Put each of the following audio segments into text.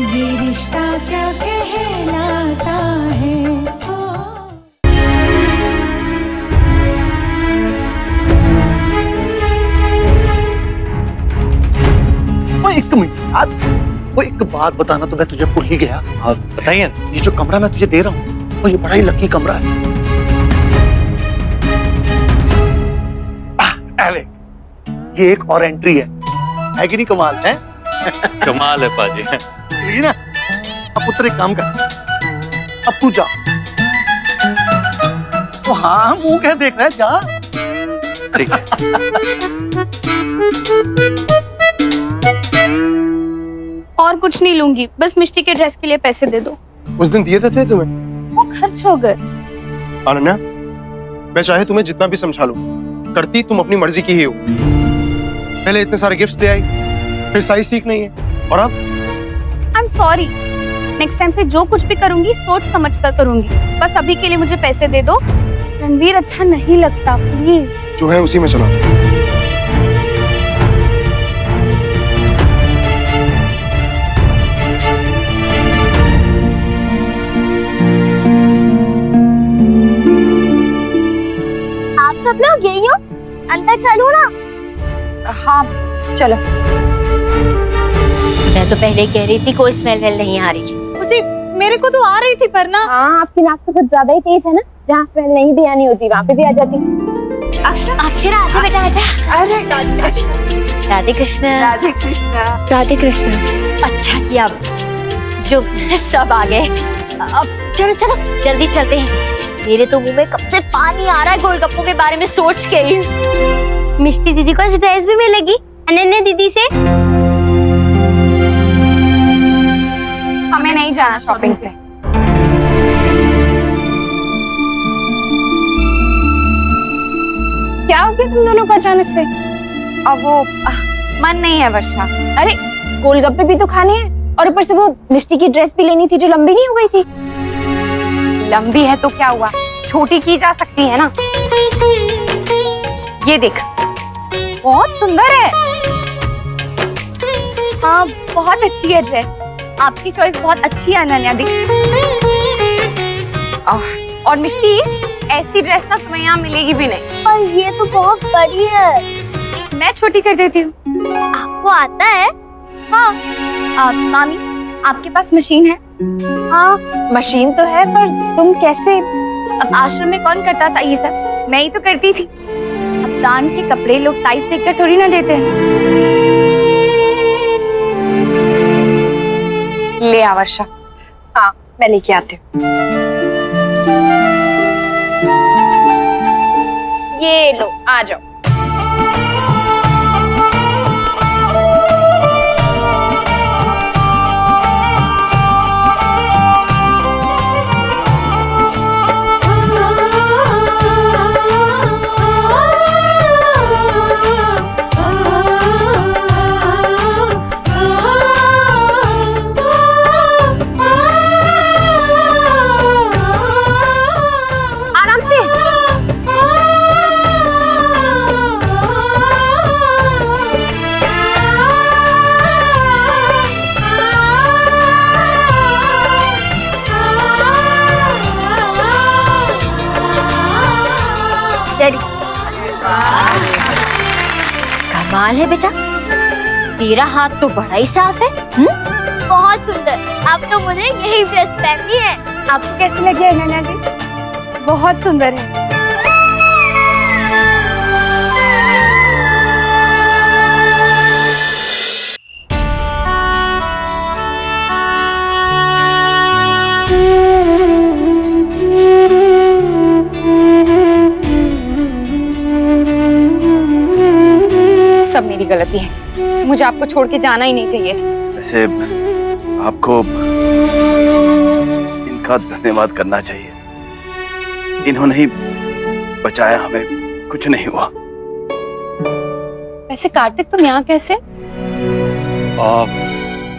ये रिश्ता क्या कहलाता है। एक मिनट यार, वो एक बात बताना तो मैं तुझे भूल ही गया। हाँ बताइए। ये जो कमरा मैं तुझे दे रहा हूँ, वो ये बड़ा ही लकी कमरा है। अरे ये एक और एंट्री है कि नहीं? कमाल है। कमाल है पाजी। ये ना, अब पुत्र एक काम कर, अब तू जा। तो हाँ, मुंह क्या देख रहा है, जा। ठीक है। और कुछ नहीं लूंगी, बस मिष्टी के ड्रेस के लिए पैसे दे दो। उस दिन दिए थे तुम्हें, वो खर्च हो गए। अनन्या, मैं चाहे तुम्हें जितना भी समझा लूं, करती तुम अपनी मर्जी की ही हो। पहले इतने सारे गिफ्ट्स ले आई, फिर साइज ठीक नहीं है, और अब I am sorry. Next time से जो कुछ भी करूंगी सोच समझ कर करूंगी। बस अभी के लिए मुझे पैसे दे दो। रणवीर अच्छा नहीं लगता, प्लीज। जो है उसी में चला। सब लोग यही हो? अंदर चलो ना। हाँ चलो। मैं तो पहले कह रही थी कोई स्मेल वेल नहीं आ रही। मुझे मेरे को तो आ रही थी पर ना। हाँ, आपकी नाक तो कुछ ज्यादा ही तेज है ना। जहाँ स्मेल नहीं भी आनी होती वहाँ पे भी आ जाती। अक्षरा आजा बेटा आजा। अरे राधे कृष्ण। राधे कृष्णा। राधे कृष्ण। अच्छा किया जो सब आ गए। अब चलो चलो जल्दी चलते हैं। मेरे तो मुंह में कब से पानी आ रहा है गोलगप्पों के बारे में सोच के ही। मिष्टी दीदी को ड्रेस भी मिलेगी अनन्या दीदी से। हमें नहीं जाना शॉपिंग पे। क्या हो गया तुम दोनों को अचानक से? अब वो मन नहीं है वर्षा। अरे गोलगप्पे भी तो खाने हैं, और ऊपर से वो मिष्टी की ड्रेस भी लेनी थी जो लंबी नहीं हो गई थी। लंबी है तो क्या हुआ, छोटी की जा सकती है ना। ये देख, बहुत सुंदर है। हाँ बहुत अच्छी है ड्रेस। आपकी चॉइस बहुत अच्छी है अनन्या दी। और मिष्टी, ऐसी ड्रेस ना तुम्हें यहाँ मिलेगी भी नहीं। और ये तो बहुत बड़ी है। मैं छोटी कर देती हूँ। आपको आता है? हाँ। मामी, आपके पास मशीन है? हाँ मशीन तो है, पर तुम कैसे? अब आश्रम में कौन करता था ये सब? मैं ही तो करती थी। अब दान के कपड़े लोग साइज देखकर थोड़ी ना देते हैं। ले आ वर्षा। हाँ मैं लेके आती हूँ। ये लो, आ जाओ। कमाल है बेटा, तेरा हाथ तो बड़ा ही साफ है। बहुत सुंदर। अब तो मुझे यही ड्रेस पहननी है। आपको कैसी लगी अनन्या दी? बहुत सुंदर है। सब मेरी गलती है। मुझे आपको छोड़ के जाना ही नहीं चाहिए था। वैसे आपको इनका धन्यवाद करना चाहिए। इन्होंने ही बचाया हमें, कुछ नहीं हुआ। वैसे कार्तिक तुम यहाँ कैसे?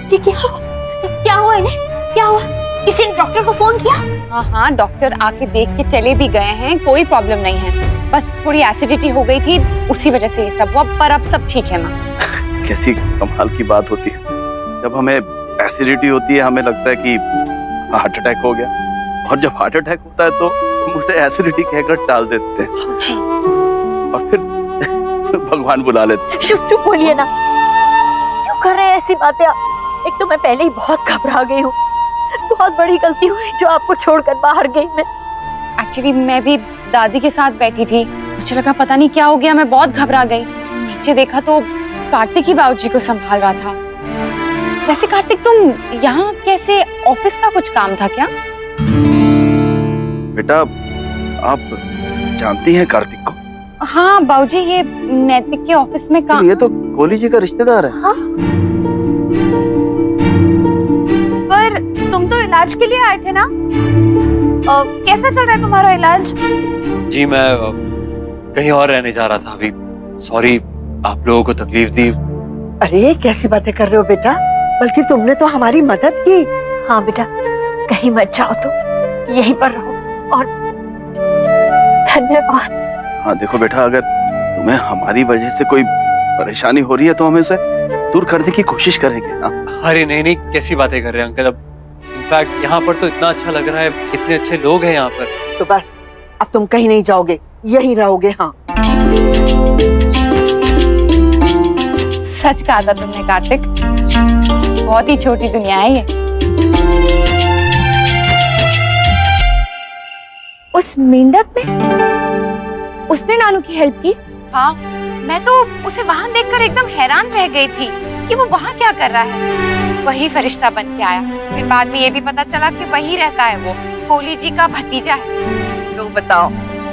जी क्या हुआ इन्हें? क्या हुआ? किसी ने डॉक्टर को फोन किया? हाँ डॉक्टर आके देख के चले भी गए हैं, कोई प्रॉब्लम नहीं है। बस थोड़ी एसिडिटी हो गई थी, उसी वजह से ये सब हुआ, पर अब सब ठीक है माँ। कैसी कमाल की बात होती है, जब हमें एसिडिटी होती है हमें लगता है कि हार्ट अटैक हो गया, और जब हार्ट अटैक होता है तो हम उसे एसिडिटी कहकर टाल देते हैं जी और फिर भगवान बुला लेते हैं। चुप चुप बोलिए ना, क्यों कर रहे हैं ऐसी बातें आप? एक तो मैं पहले ही बहुत घबरा गई हूँ, बहुत बड़ी गलती हुई जो आपको छोड़कर बाहर गई मैं। एक्चुअली मैं भी दादी के साथ बैठी थी, मुझे लगा पता नहीं क्या हो गया, मैं बहुत घबरा गई। नीचे देखा तो कार्तिक ही बाबूजी को संभाल रहा था। वैसे कार्तिक तुम यहाँ कैसे? ऑफिस का कुछ काम था क्या? बेटा आप जानती हैं कार्तिक को? हाँ बाबूजी, ये नैतिक के ऑफिस में काम। ये तो कोहली जी का रिश्तेदार है। हाँ? पर तुम तो इलाज के लिए आए थे ना? कैसा चल रहा है तुम्हारा इलाज? जी मैं कहीं और रहने जा रहा था अभी। सॉरी आप लोगों को तकलीफ दी। अरे कैसी बातें कर रहे हो बेटा, बल्कि तुमने तो हमारी मदद की। हाँ बेटा, कहीं मत जाओ, तो यहीं पर रहो। और धन्यवाद। हाँ देखो बेटा, अगर तुम्हें हमारी वजह से कोई परेशानी हो रही है तो हम इसे दूर करने की कोशिश करेंगे। हाँ? अरे नहीं नहीं, कैसी बातें कर रहे हैं अंकल। अब इनफैक्ट यहाँ पर तो इतना अच्छा लग रहा है, इतने अच्छे लोग हैं यहाँ पर। तो बस अब तुम कहीं नहीं जाओगे, यहीं रहोगे। हाँ सच कहा था तुमने कार्तिक, बहुत ही छोटी दुनिया है ये। उस मेंढक ने, उसने नानू की हेल्प की? हाँ, मैं तो उसे वहां देखकर एकदम हैरान रह गई थी कि वो वहां क्या कर रहा है। वही फरिश्ता बन के आया, फिर बाद में ये भी पता चला कि वही रहता है, वो कोहली जी का भतीजा है। तो बताओ,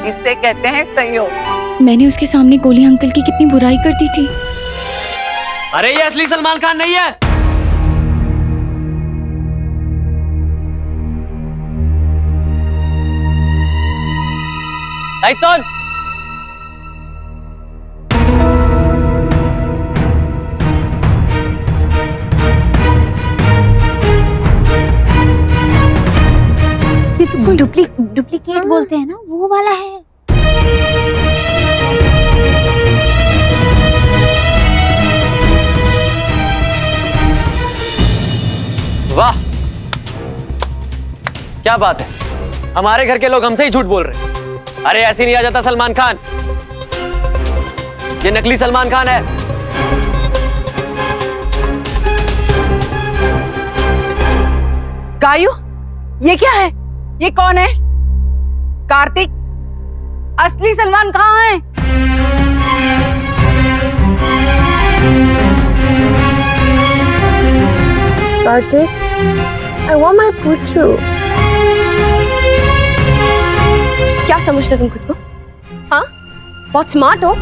इससे कहते हैं संयोग। मैंने उसके सामने कोहली अंकल की कितनी बुराई कर दी थी। अरे ये असली सलमान खान नहीं है। आइटन डुप्लीकेट बोलते हैं ना, वो वाला है। वाह क्या बात है, हमारे घर के लोग हमसे ही झूठ बोल रहे हैं। अरे ऐसे नहीं आ जाता सलमान खान, ये नकली सलमान खान है। गायू, ये क्या है? ये कौन है? कार्तिक, असली सलमान कहाँ है? Kartik, I want my puchu. क्या समझते हो तुम खुद को? हाँ, बहुत स्मार्ट हो,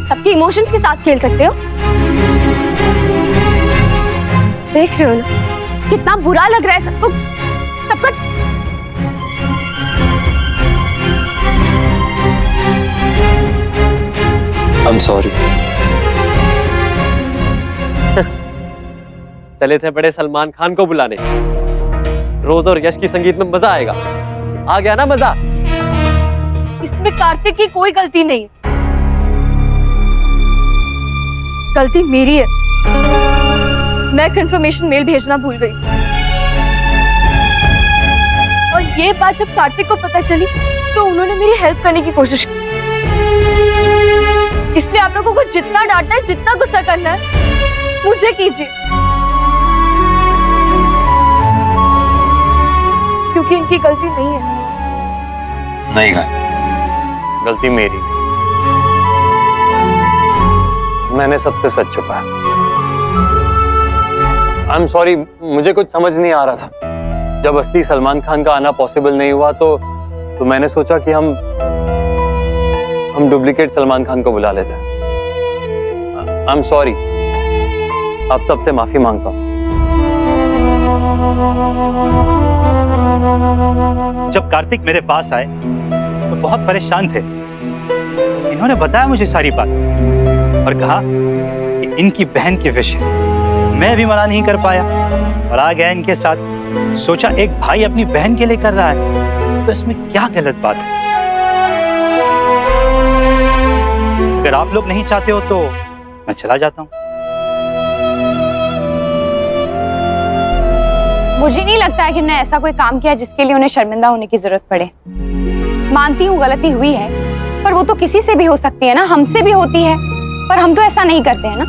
सबके इमोशंस के साथ खेल सकते हो। देख रहे हो ना कितना बुरा लग रहा है सबको, सबका। I'm sorry। चले थे बड़े सलमान खान को बुलाने, रोज और यश की संगीत में मजा आएगा। आ गया ना मजा? इसमें कार्तिक की कोई गलती नहीं, गलती मेरी है। मैं कंफर्मेशन मेल भेजना भूल गई, और ये बात जब कार्तिक को पता चली तो उन्होंने मेरी हेल्प करने की कोशिश की। इसलिए आप लोगों को जितना डांटना है, जितना गुस्सा करना है, मुझे कीजिए, क्योंकि इनकी गलती नहीं है। नहीं गाय, गलती मेरी। मैंने सबसे सच छुपाया। आई एम सॉरी, मुझे कुछ समझ नहीं आ रहा था। जब असली सलमान खान का आना पॉसिबल नहीं हुआ तो मैंने सोचा कि हम डुप्लीकेट सलमान खान को बुला लेते हैं। आई एम सॉरी, आप सबसे माफी मांगता हूँ। जब कार्तिक मेरे पास आए तो बहुत परेशान थे। इन्होंने बताया मुझे सारी बात और कहा कि इनकी बहन की विश है। मैं भी मना नहीं कर पाया और आ गया इनके साथ। सोचा एक भाई अपनी बहन के लिए कर रहा है तो इसमें क्या गलत बात है। अगर आप लोग नहीं चाहते हो तो मैं चला जाता हूँ। मुझे नहीं लगता है कि उन्होंने ऐसा कोई काम किया जिसके लिए उन्हें शर्मिंदा होने की जरूरत पड़े। मानती हूँ गलती हुई है, पर वो तो किसी से भी हो सकती है ना, हमसे भी होती है, पर हम तो ऐसा नहीं करते हैं ना।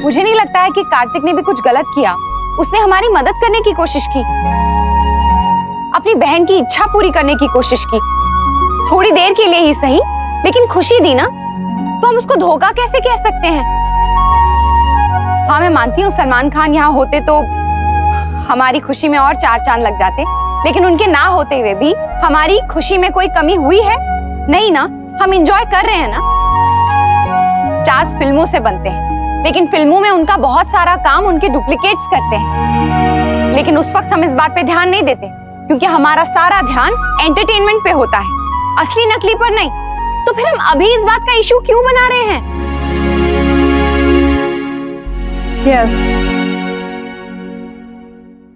मुझे नहीं लगता है कि कार्तिक ने भी कुछ गलत किया। उसने हमारी मदद करने की कोशिश की, अपनी बहन की इच्छा पूरी करने की कोशिश की, थोड़ी देर के लिए ही सही, लेकिन खुशी दी ना, तो हम उसको धोखा कैसे कह सकते हैं? हाँ, मैं मानती हूँ सलमान खान यहाँ होते तो हमारी खुशी में और 4 चांद लग जाते, लेकिन उनके ना होते हुए भी हमारी खुशी में कोई कमी हुई है? नहीं ना, हम एंजॉय कर रहे हैं ना। स्टार्स फिल्मों से बनते हैं, लेकिन फिल्मों में उनका बहुत सारा काम उनके डुप्लीकेट्स करते हैं, लेकिन उस वक्त हम इस बात पे ध्यान नहीं देते, क्योंकि हमारा सारा ध्यान एंटरटेनमेंट पे होता है, असली नकली पर नहीं। तो फिर हम अभी इस बात का इशू क्यों बना रहे हैं? Yes.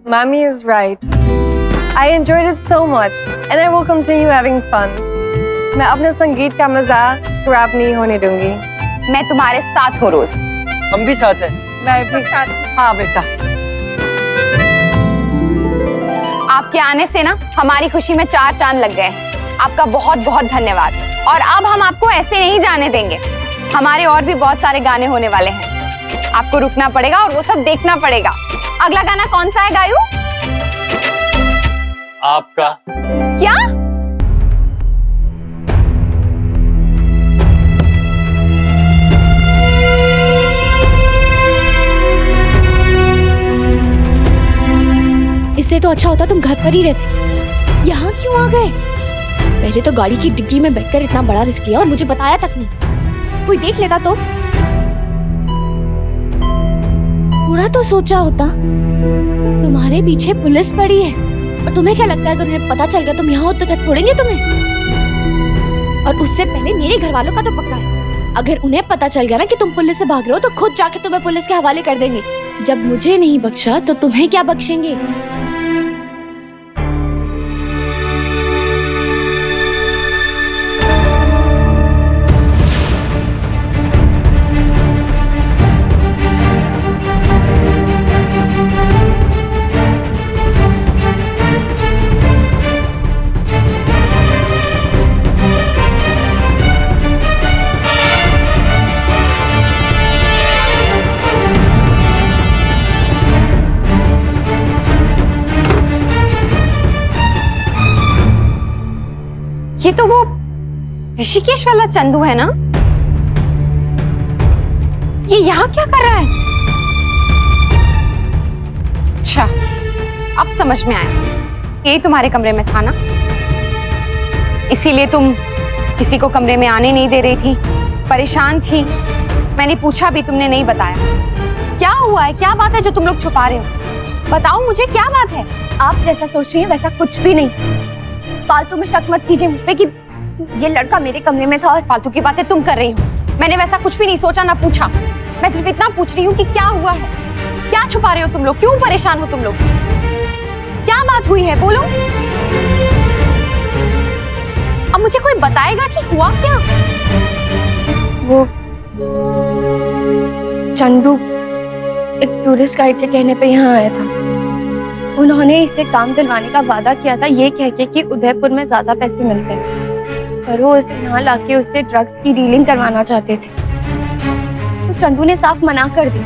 Mommy is right. I enjoyed it so much and I will continue having fun. मैं अपने संगीत का मजा खराब नहीं होने दूंगी। मैं तुम्हारे साथ हूँ रोज। हम भी साथ हैं। मैं भी साथ। हाँ बेटा, आपके आने से ना हमारी खुशी में 4 चांद लग गए हैं। आपका बहुत बहुत धन्यवाद। और अब हम आपको ऐसे नहीं जाने देंगे। हमारे और भी बहुत सारे गाने होने वाले हैं। आपको रुकना पड़ेगा और वो सब देखना पड़ेगा। अगला गाना कौन सा है गायू? आपका। क्या? इससे तो अच्छा होता तुम घर पर ही रहते। यहाँ क्यों आ गए? पहले तो गाड़ी की डिग्गी में बैठकर इतना बड़ा रिस्क लिया और मुझे बताया तक नहीं। कोई देख लेगा तो? थोड़ा तो सोचा होता। तुम्हारे पीछे पुलिस पड़ी है और तुम्हें क्या लगता है अगर उन्हें पता चल गया तुम यहाँ हो तो क्या छोड़ेंगे तुम्हें? और उससे पहले मेरे घर वालों का तो पक्का है, अगर उन्हें पता चल गया ना कि तुम पुलिस से भाग रहे हो तो खुद जाके तुम्हें पुलिस के हवाले कर देंगे। जब मुझे नहीं बख्शा तो तुम्हें क्या बख्शेंगे? ये तो वो ऋषिकेश वाला चंदू है ना? ये यहाँ क्या कर रहा है? अच्छा, अब समझ में आया। ये तुम्हारे कमरे में था ना, इसीलिए तुम किसी को कमरे में आने नहीं दे रही थी, परेशान थी। मैंने पूछा भी, तुमने नहीं बताया। क्या हुआ है? क्या बात है जो तुम लोग छुपा रहे हो? बताओ मुझे, क्या बात है? आप जैसा सोच रही हैं वैसा कुछ भी नहीं। फालतू में शक मत कीजिए मुझ पे कि ये लड़का मेरे कमरे में था। और फालतू की बातें तुम कर रही हो। मैंने वैसा कुछ भी नहीं सोचा ना पूछा। मैं सिर्फ इतना पूछ रही हूँ कि क्या हुआ है, क्या छुपा रहे हो तुम लोग, क्यों परेशान हो तुम लोग, क्या बात हुई है? बोलो। अब मुझे कोई बताएगा कि हुआ क्या? वो चंदू एक टूरिस्ट गाइड के कहने पे यहाँ आया था। उन्होंने इसे काम दिलवाने का वादा किया था, ये कह के कि उदयपुर में ज्यादा पैसे मिलते हैं, पर वो उसे यहाँ लाके उससे ड्रग्स की डीलिंग करवाना चाहते थे। तो चंदू ने साफ मना कर दी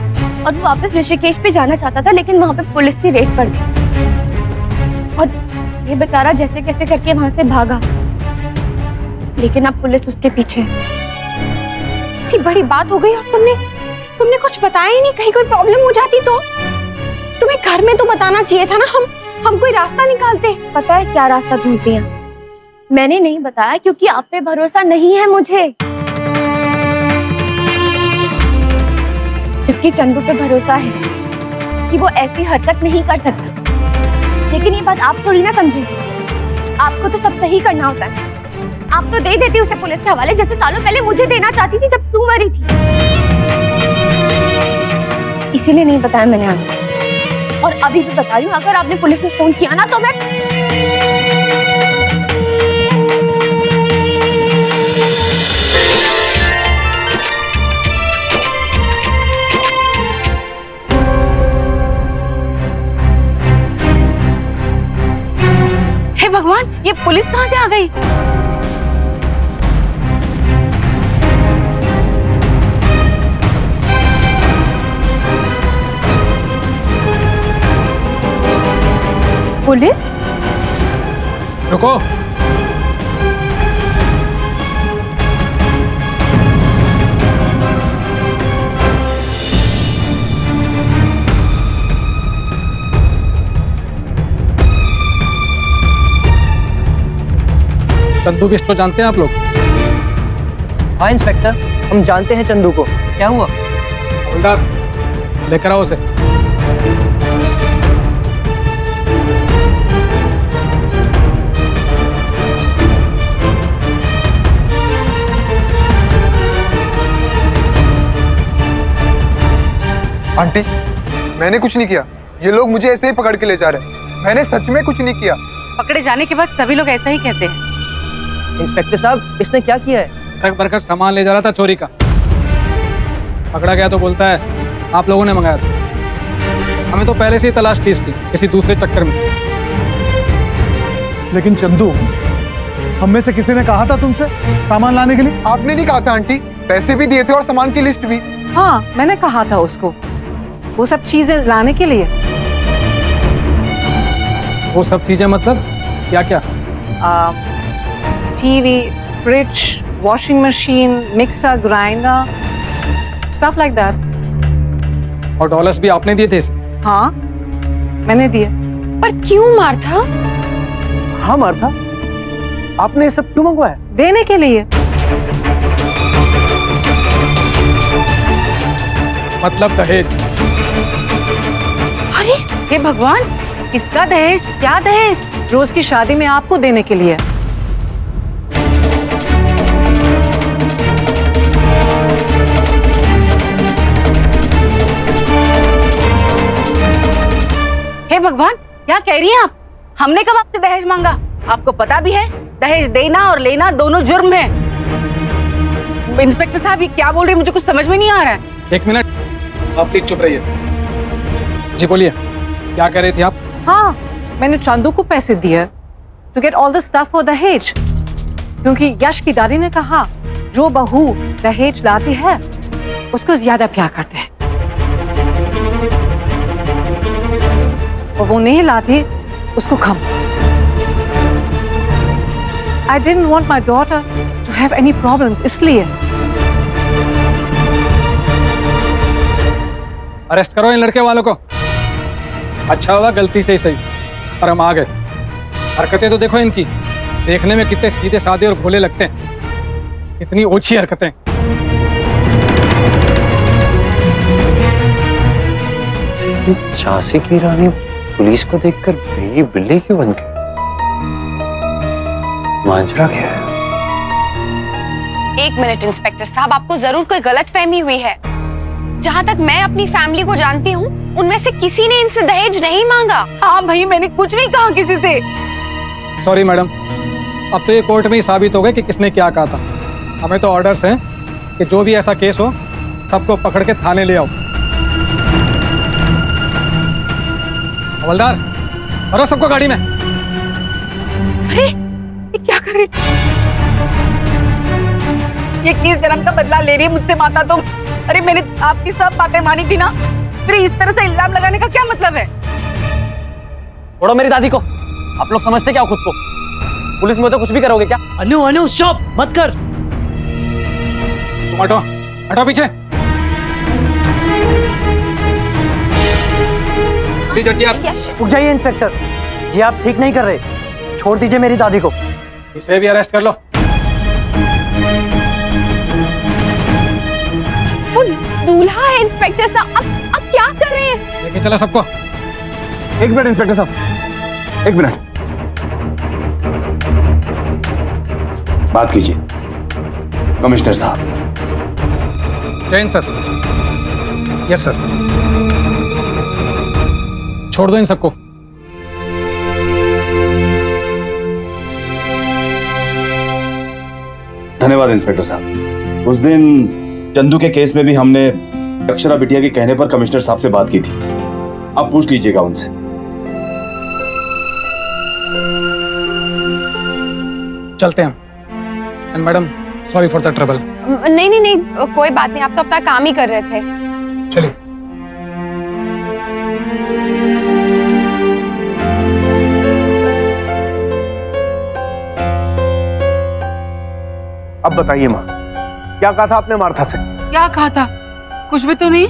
और वो वापस ऋषिकेश पे जाना चाहता था, लेकिन वहाँ पे पुलिस की रेड पड़ गई और ये बेचारा जैसे कैसे करके वहाँ से भागा, लेकिन अब पुलिस उसके पीछे। इतनी बड़ी बात हो गई और तुमने कुछ बताया ही नहीं। कहीं कोई प्रॉब्लम हो जाती तो तुम्हें घर में तो बताना चाहिए था ना। हम कोई रास्ता निकालते। पता है क्या रास्ता ढूंढती हैं? मैंने नहीं बताया क्योंकि आप पे भरोसा नहीं है मुझे, जबकि चंदू पे भरोसा है कि वो ऐसी हरकत नहीं कर सकता। लेकिन ये बात आप थोड़ी ना समझेंगे। आपको तो सब सही करना होता है। आप तो दे देती उसे पुलिस के हवाले, जैसे सालों पहले मुझे देना चाहती थी जब सू मरी थी। इसीलिए नहीं बताया मैंने आपको, और अभी भी बता रही हूँ, अगर आपने पुलिस में फोन किया ना तो मैं ये पुलिस कहाँ से आ गई? पुलिस? रुको। चंदू बिस्ट्रो जानते हैं आप लोग? हाँ इंस्पेक्टर, हम जानते हैं चंदू को। क्या हुआ? हवलदार लेकर आओ उसे। आंटी, मैंने कुछ नहीं किया। ये लोग मुझे ऐसे ही पकड़ के ले जा रहे हैं। मैंने सच में कुछ नहीं किया। पकड़े जाने के बाद सभी लोग ऐसा ही कहते हैं। इंस्पेक्टर साहब, इसने क्या किया है? ट्रक भरकर सामान ले जा रहा था चोरी का। पकड़ा गया तो बोलता है आप लोगों ने मंगाया था। हमें तो पहले से ही तलाश थी इसकी, किसी दूसरे चक्कर में। लेकिन चंदू, हम में से किसी ने कहा था तुमसे सामान लाने के लिए? आपने नहीं कहा था आंटी। पैसे भी दिए थे और सामान की लिस्ट भी। हाँ, मैंने कहा था उसको वो सब चीजें लाने के लिए। वो सब चीजें मतलब क्या क्या? TV, fridge, washing machine, mixer, grinder, stuff like that. और डॉलर्स भी आपने दिए थे इसे? हाँ, मैंने दिए। पर क्यों मार्था? हाँ मार्था, आपने ये सब क्यों मंगवाया? देने के लिए। मतलब दहेज? अरे हे भगवान, किसका दहेज? क्या दहेज? रोज की शादी में आपको देने के लिए। हे भगवान, क्या कह रही हैं आप? हमने कब आपसे दहेज मांगा? आपको पता भी है दहेज देना और लेना दोनों जुर्म है। इंस्पेक्टर साहब, ये क्या बोल रहे हैं? मुझे कुछ समझ में नहीं आ रहा है। एक मिनट, आप प्लीज चुप रहिए। जी बोलिए, क्या कह रही थी आप? हाँ, मैंने चंदू को पैसे दिए to get all the stuff for दहेज, क्योंकि यश की दादी ने कहा जो बहू दहेज लाती है उसको ज्यादा प्यार करते हैं, और वो नहीं लाती उसको कम। I didn't want my daughter to have any problems, इसलिए। अरेस्ट करो इन लड़के वालों को। अच्छा हुआ गलती से ही सही, पर हम आ गए। हरकतें तो देखो इनकी, देखने में कितने सीधे साधे और भोले लगते हैं, इतनी ओछी हरकतें। झांसी की रानी पुलिस को देखकर बेई बिल्ली क्यों बन गई? माजरा क्या है? एक मिनट इंस्पेक्टर साहब, आपको जरूर कोई गलतफहमी हुई है। जहाँ तक मैं अपनी फैमिली को जानती हूँ, उनमें से किसी ने इनसे दहेज नहीं मांगा। हाँ भाई, मैंने कुछ नहीं कहा किसी से। सॉरी मैडम, अब तो ये कोर्ट में ही साबित हो गया कि किसने क्या कहा था। हमें तो ऑर्डर्स हैं कि जो भी ऐसा केस हो सबको पकड़ के थाने ले आओ। हवलदार, भरो सबको गाड़ी में। अरे ये क्या कर रही? ये किस जन्म का बदला ले रही है मुझसे माता तुम? अरे मैंने आपकी सब बातें मानी थी ना, फिर इस तरह से इल्जाम लगाने का क्या मतलब है? छोड़ो मेरी दादी को। आप लोग समझते क्या हो खुद को? पुलिस में तो कुछ भी करोगे क्या? अनु अनु स्टॉप मत कर। तुम हटो, हटो पीछे। उठ जाइए इंस्पेक्टर, ये आप ठीक नहीं कर रहे। छोड़ दीजिए मेरी दादी को। इसे भी अरेस्ट कर लो। वो दूल्हा है इंस्पेक्टर साहब, अब क्या कर रहे हैं? लेके चलो सबको। एक मिनट इंस्पेक्टर साहब, एक मिनट। बात कीजिए कमिश्नर साहब। जैन सर। Yes sir. छोड़ दो इन सबको। धन्यवाद इंस्पेक्टर साहब। उस दिन चंदू के केस में भी हमने अक्षरा बिटिया के कहने पर कमिश्नर साहब से बात की थी। आप पूछ लीजिएगा उनसे। चलते हैं हम। And madam, sorry for the trouble. नहीं नहीं नहीं, कोई बात नहीं, आप तो अपना काम ही कर रहे थे। चलिए। अब बताइए माँ, क्या कहा था आपने मार्था से? क्या कहा था? कुछ भी तो नहीं।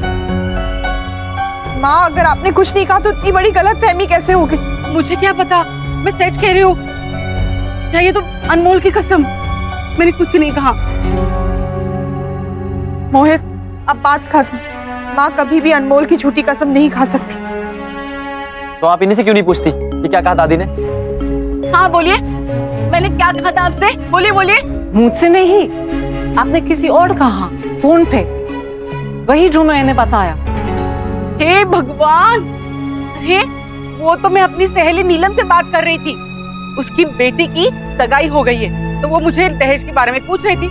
माँ, अगर आपने कुछ नहीं कहा तो इतनी बड़ी गलतफहमी कैसे हो गई? मुझे क्या पता, मैं सच कह रही हूँ। चाहिए तो अनमोल की कसम, मैंने कुछ नहीं कहा। मोहित, अब बात खत्म। माँ कभी भी अनमोल की झूठी कसम नहीं खा सकती। तो आप इन्हीं से क्यों नहीं पूछती कि क्या कहा दादी ने? हाँ बोलिए, मैंने क्या कहा था आपसे? बोलिए बोलिए। मुझसे नहीं, आपने किसी और कहा फोन पे, वही जो मैंने बताया। हे भगवान, हे वो तो मैं अपनी सहेली नीलम से बात कर रही थी। उसकी बेटी की सगाई हो गई है, तो वो मुझे दहेज के बारे में पूछ रही थी।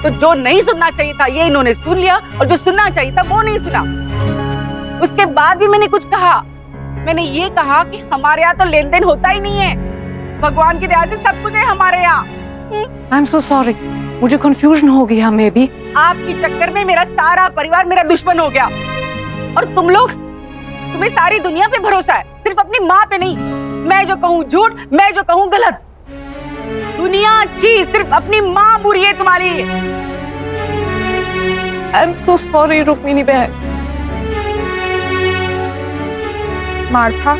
तो जो नहीं सुनना चाहिए था ये इन्होंने सुन लिया, और जो सुनना चाहिए था वो नहीं सुना। उसके बाद भी मैंने कुछ कहा। मैंने ये कहा कि हमारे यहाँ तो लेन देन होता ही नहीं है, भगवान की दया से सब कुछ है हमारे यहाँ। आई एम सो सॉरी, मुझे कंफ्यूजन हो गया। मैं भी आपके चक्कर में मेरा सारा परिवार मेरा दुश्मन हो गया, और तुम लोग, तुम्हें सारी दुनिया पे भरोसा है, सिर्फ अपनी माँ पे नहीं। मैं जो कहूँ झूठ, मैं जो कहूँ गलत। दुनिया अच्छी, सिर्फ अपनी माँ बुरी है तुम्हारी। I am so sorry Rukmini बहन। मार्था,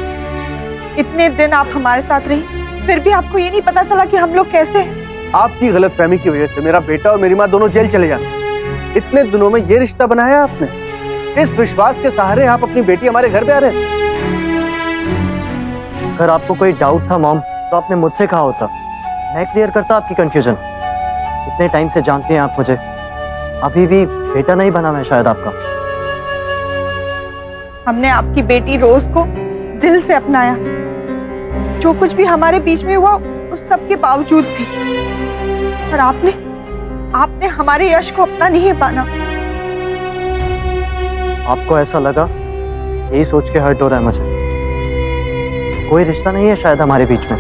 इतने दिन आप हमारे साथ रही, फिर भी आपको ये नहीं पता चला कि हम लोग कैसे हैं? आपकी गलतफहमी की वजह से मेरा बेटा और मेरी माँ दोनों जेल चले जाते। इतने दिनों में ये रिश्ता बनाया आपने, इस विश्वास के सहारे आप अपनी बेटी हमारे घर पे आ रहे हैं। अगर आपको कोई डाउट था मॉम, तो आपने मुझसे कहा होता, मैं क्लियर करता आपकी कंफ्यूजन। इतने टाइम से जानते हैं आप मुझे, अभी भी बेटा नहीं बना मैं शायद आपका। हमने आपकी बेटी रोज को दिल से अपनाया। जो कुछ भी हमारे बीच में हुआ, उस सब के बावजूद भी, और आपने हमारे यश को अपना नहीं पाना। आपको ऐसा लगा, यही सोच के हर्ट हो रहा है मुझे। कोई रिश्ता नहीं है शायद हमारे बीच में।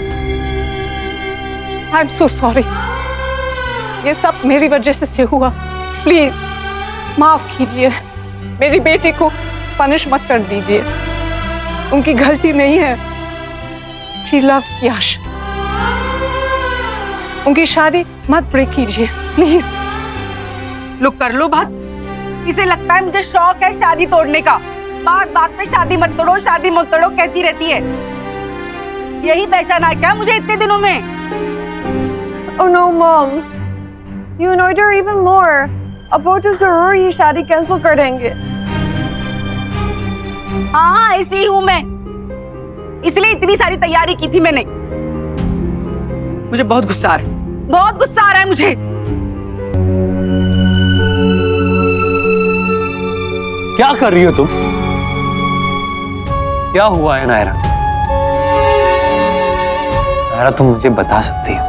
आई एम सो सॉरी, ये सब मेरी वजह से हुआ। प्लीज माफ कीजिए, मेरी बेटी को पनिश मत कर दीजिए, उनकी गलती नहीं है। शी लव्स यश, उनकी शादी मत ब्रेक कीजिए प्लीज। लो कर लो बात। इसे लगता है मुझे शौक है शादी तोड़ने का। बात बात पे शादी मत तोड़ो, शादी मत तोड़ो कहती रहती है। यही पहचाना क्या मुझे इतने दिनों में? Oh no, Mom. You annoyed her even more. अब वो तो जरूर ये शादी कैंसिल कर देंगे। हाँ, ऐसी हूँ मैं, इसलिए इतनी सारी तैयारी की थी मैंने। मुझे बहुत गुस्सा आ रहा है, बहुत गुस्सा आ रहा है मुझे। क्या कर रही हो तुम? क्या हुआ है नायरा? नायरा, तुम मुझे बता सकती हो?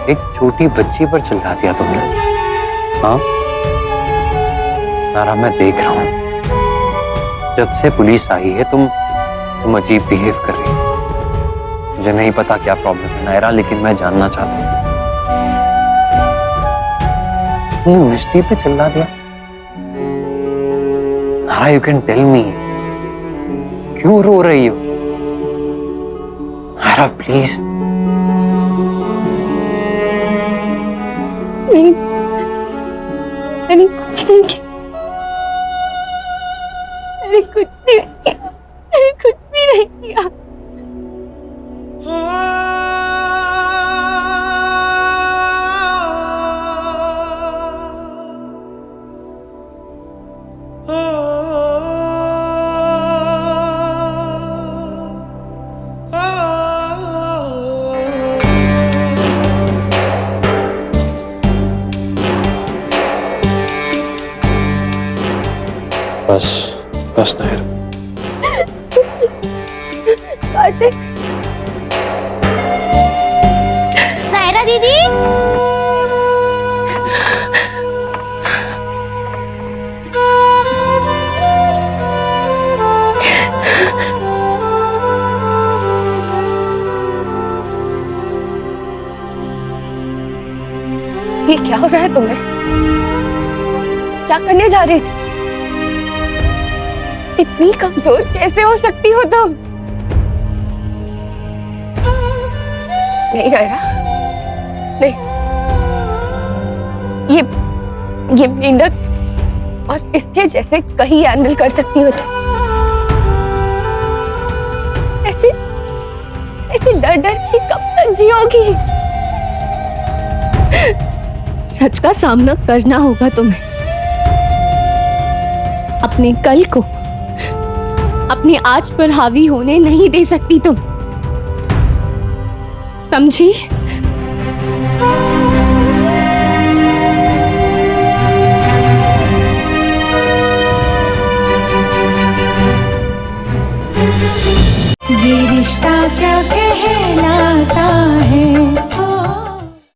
एक छोटी बच्ची पर चिल्ला दिया तुमने। हाँ नायरा, मैं देख रहा हूं, जब से पुलिस आई है तुम अजीब बिहेव कर रही हो। मुझे नहीं पता क्या प्रॉब्लम है नायरा, लेकिन मैं जानना चाहता हूँ। तुमने मिष्टी पे चिल्ला दिया? Naira, you can tell me, क्यों रो रही हो? नायरा प्लीज। मैंने कुछ नहीं किया, मैंने कुछ नहीं किया, मैंने कुछ भी नहीं किया। बस नायरा। कार्तिक, नायरा दीदी, क्या हो रहा है तुम्हें? क्या करने जा रही थी? इतनी कमजोर कैसे हो सकती हो तुम? नहीं आयरा, नहीं। ये मेंढक और इसके जैसे कहीं हैंडल कर सकती हो तुम। ऐसे ऐसे डर डर के कब तक जियोगी? सच का सामना करना होगा तुम्हें। अपने कल को अपनी आज पर हावी होने नहीं दे सकती तुम, समझी? ये रिश्ता क्या